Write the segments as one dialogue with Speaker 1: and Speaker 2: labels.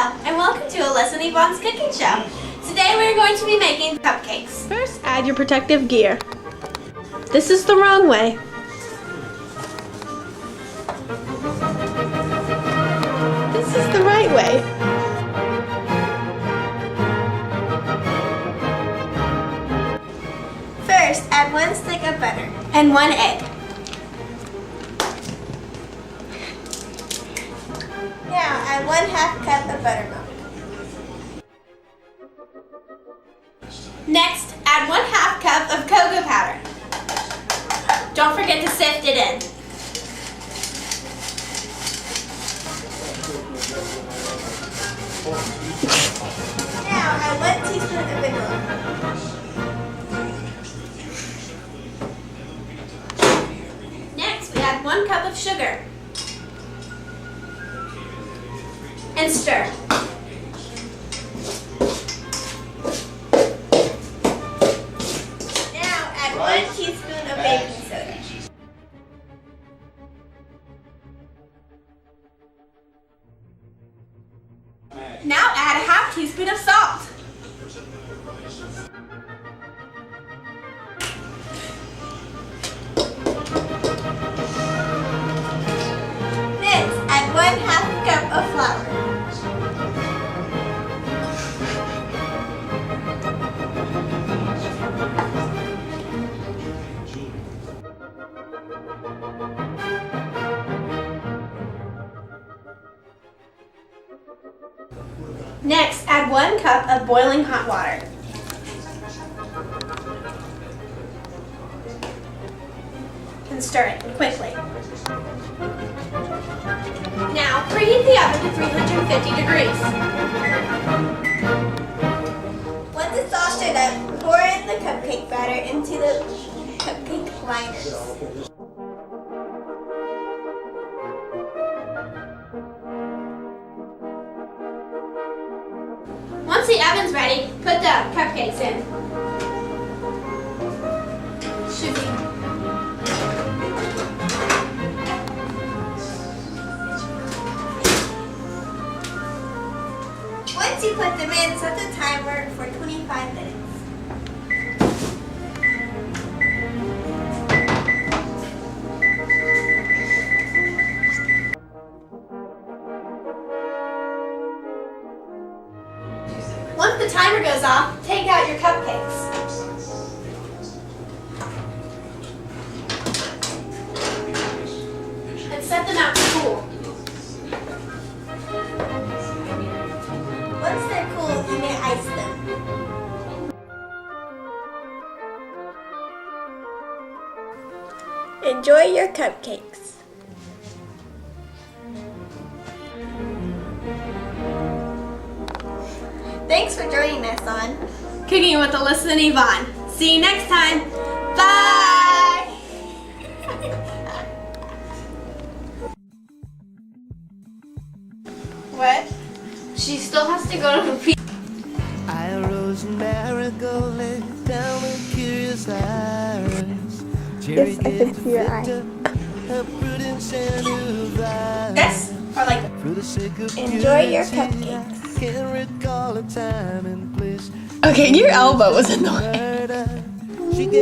Speaker 1: Hello, and welcome to Alyssa and Yvonne's cooking show. Today we're going to be making cupcakes.
Speaker 2: First, add your protective gear. This is the wrong way. This is the right way.
Speaker 1: First, add 1 stick of butter and 1 egg. Now, add 1/2 cup of buttermilk. Next, add 1/2 cup of cocoa powder. Don't forget to sift it in. Now, add 1 teaspoon of vanilla. Next, we add 1 cup of sugar and stir. Now, add 1 teaspoon of baking soda. Now add a 1/2 teaspoon of salt. Next, add 1/2 cup of flour. Next, add 1 cup of boiling hot water. And stir it quickly. Now, preheat the oven to 350 degrees. Once it's all stirred up, pour in the cupcake batter into the cupcake liners. Once the oven's ready, put the cupcakes in. Should be. Once you put them in, set the timer for 25 minutes. Once the timer goes off, take out your cupcakes. And set them out to cool. Once they're cool, you may ice them. Enjoy your cupcakes. Thanks for joining us on Cooking with Alyssa and Yvonne. See you next time. Bye! What? She still has to go to the
Speaker 3: I rose in marigold down with curious eyes.
Speaker 2: Yes, I can see your eye.
Speaker 1: This? Or like enjoy your cupcakes.
Speaker 3: Can't recall a time and place.
Speaker 2: Okay, your elbow was in the way.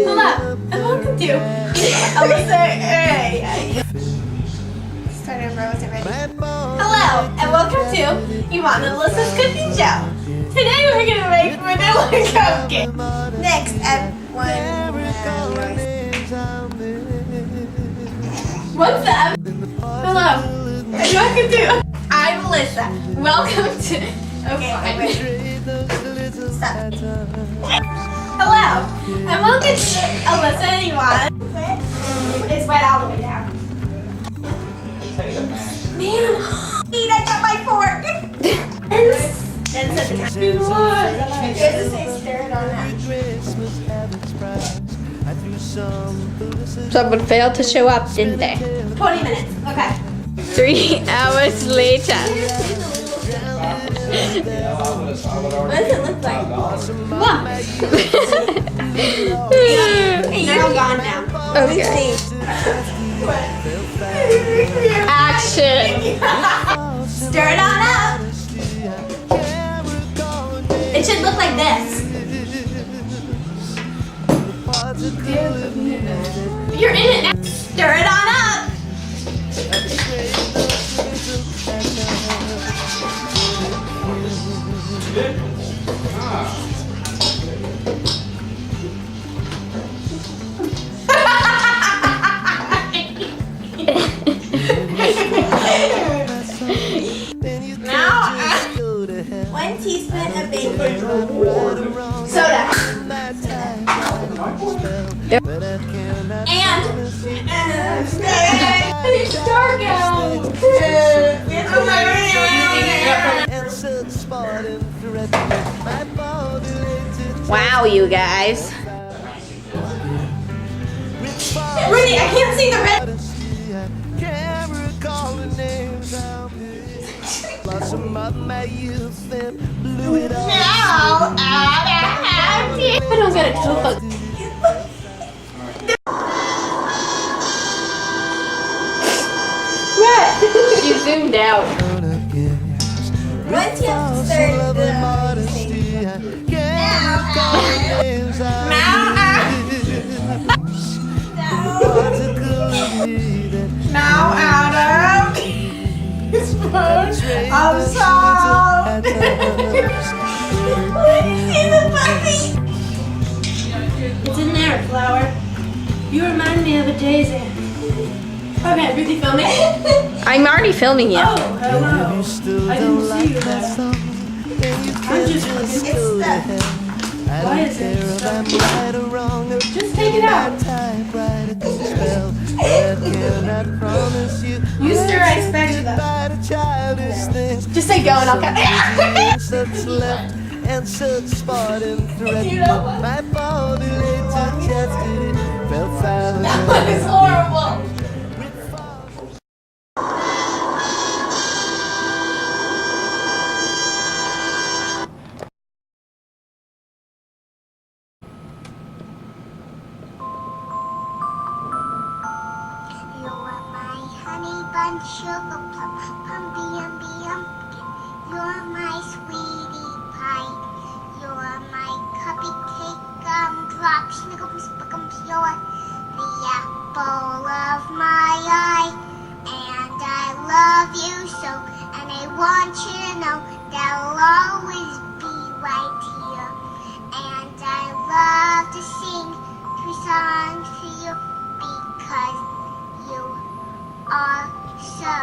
Speaker 1: Hello, and welcome to Alyssa. Start over, I wasn't ready. Hello, and welcome to Yvonne and Alyssa's cooking show. Today we're gonna make vanilla cupcakes. Next, add 1. What's that? Hello, and welcome to. I'm Alyssa. Welcome to. Okay, wait. Stop. Hello, and welcome to Alyssa and Yvonne. It's wet all the way down. Man, I got my fork. And set the time. You have to say stir it on that.
Speaker 2: Someone failed to show up, didn't they?
Speaker 1: 20 minutes. Okay.
Speaker 2: 3 hours later.
Speaker 1: What does it look like? What? They're all gone now.
Speaker 2: Okay. Action.
Speaker 1: Stir it on up. It should look like this. You're in it now. Stir it on up. Now, 1 teaspoon of baking soda. And it's dark out.
Speaker 2: Wow, you guys.
Speaker 1: Rudy, I can't see the red.
Speaker 3: Can't recall the names of lost some of my youth and blew it all.
Speaker 1: Now, I don't get a tofu. What?
Speaker 2: You zoomed out.
Speaker 1: 1 teaspoon of now out of teaspoon of salt. Let me see the puppy. It's in there, Flower. You remind me of a daisy. Okay, Ruthie, filming.
Speaker 2: I'm already filming you.
Speaker 1: Oh, hello. I didn't see you there. I'm just why is it? Just take it out. You stir, I expect that. Just say go and I'll cut.
Speaker 3: And such spot and threat.
Speaker 1: You know what?
Speaker 3: My body laid to chest it fell foul.
Speaker 1: That one is horrible.
Speaker 4: You are my honey bun, sugar plum, pumpy umby umpkin. You are my sweetie pie. You are my cupcake, gumdrop, snickums, buckums. You are the apple of my eye. And I love you so, and I want you to know that I'll always be right here. And I love to sing 3 songs for you because you are so